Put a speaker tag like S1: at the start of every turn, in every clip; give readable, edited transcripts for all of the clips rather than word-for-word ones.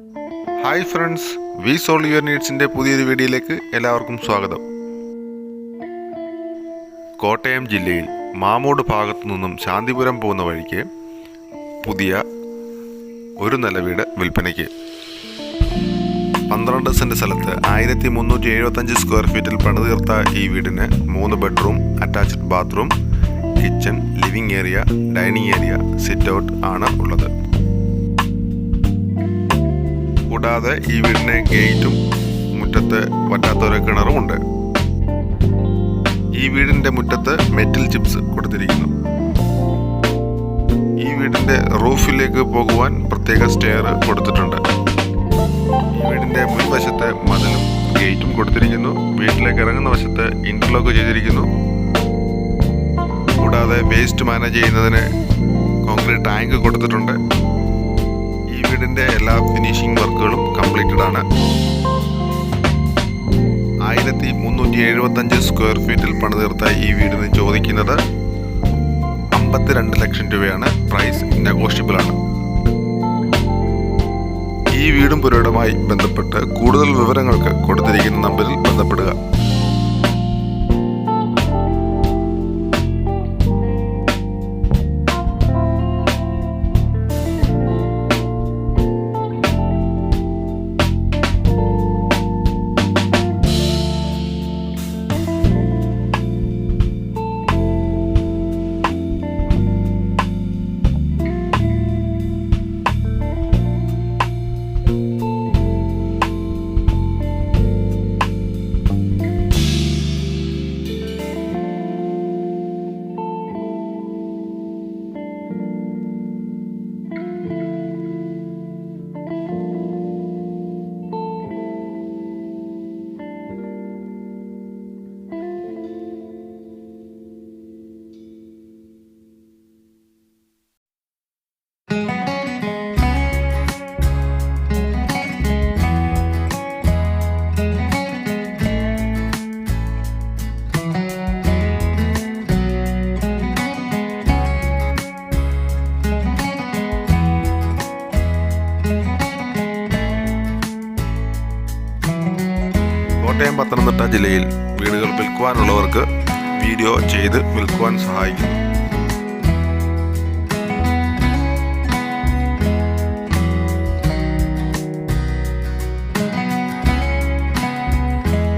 S1: Hi friends, we solve your നീഡ്സിൻ്റെ പുതിയൊരു വീഡിയോയിലേക്ക് എല്ലാവർക്കും സ്വാഗതം. കോട്ടയം ജില്ലയിൽ മാമൂട് ഭാഗത്തു നിന്നും ശാന്തിപുരം പോകുന്ന വഴിക്ക് പുതിയ ഒരു നില വീട് വിൽപ്പനയ്ക്ക്. 12 സെൻറ്റ് സ്ഥലത്ത് 1375 സ്ക്വയർ ഫീറ്റിൽ പണിതീർത്ത ഈ വീടിന് 3 bedroom, attached bathroom, kitchen, living area, dining area, sit out ആണ് ഉള്ളത്. കൂടാതെ ഈ വീടിന് ഗേറ്റും മുറ്റത്ത് വറ്റാത്തൊരു കിണറുമുണ്ട്. ഈ വീടിൻ്റെ മുറ്റത്ത് മെറ്റൽ ചിപ്സ് കൊടുത്തിരിക്കുന്നു. ഈ വീടിൻ്റെ റൂഫിലേക്ക് പോകുവാൻ പ്രത്യേക സ്റ്റെയർ കൊടുത്തിട്ടുണ്ട്. ഈ വീടിൻ്റെ മുൻവശത്ത് മതിലും ഗേറ്റും കൊടുത്തിരിക്കുന്നു. വീട്ടിലേക്ക് ഇറങ്ങുന്ന വശത്ത് ഇന്റർലോക്ക് ചെയ്തിരിക്കുന്നു. കൂടാതെ വേസ്റ്റ് മാനേജ് ചെയ്യുന്നതിന് കോൺക്രീറ്റ് ടാങ്ക് കൊടുത്തിട്ടുണ്ട്. ഈ വീടിൻ്റെ എല്ലാ ഫിനിഷിംഗ് വർക്കുകളും കംപ്ലീറ്റഡ് ആണ്. 1375 സ്ക്വയർ ഫീറ്റിൽ പണിതീർത്ത ഈ വീടിന് ചോദിക്കുന്നത് 52 ലക്ഷം രൂപയാണ്. പ്രൈസ് നെഗോഷ്യബിൾ ആണ്. ഈ വീടും പുരയിടമായി ബന്ധപ്പെട്ട് കൂടുതൽ വിവരങ്ങൾക്ക് കൊടുത്തിരിക്കുന്ന നമ്പറിൽ ബന്ധപ്പെടുക. കോട്ടയം, പത്തനംതിട്ട ജില്ലയിൽ വീടുകൾ വിൽക്കുവാനുള്ളവർക്ക് വീഡിയോ ചെയ്ത് വിൽക്കുവാൻ സഹായിക്കുന്നു.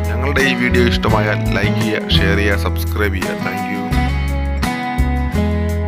S1: ഞങ്ങളുടെ ഈ വീഡിയോ ഇഷ്ടമായാൽ ലൈക്ക് ചെയ്യുക, ഷെയർ ചെയ്യുക, സബ്സ്ക്രൈബ് ചെയ്യുക. Thank you.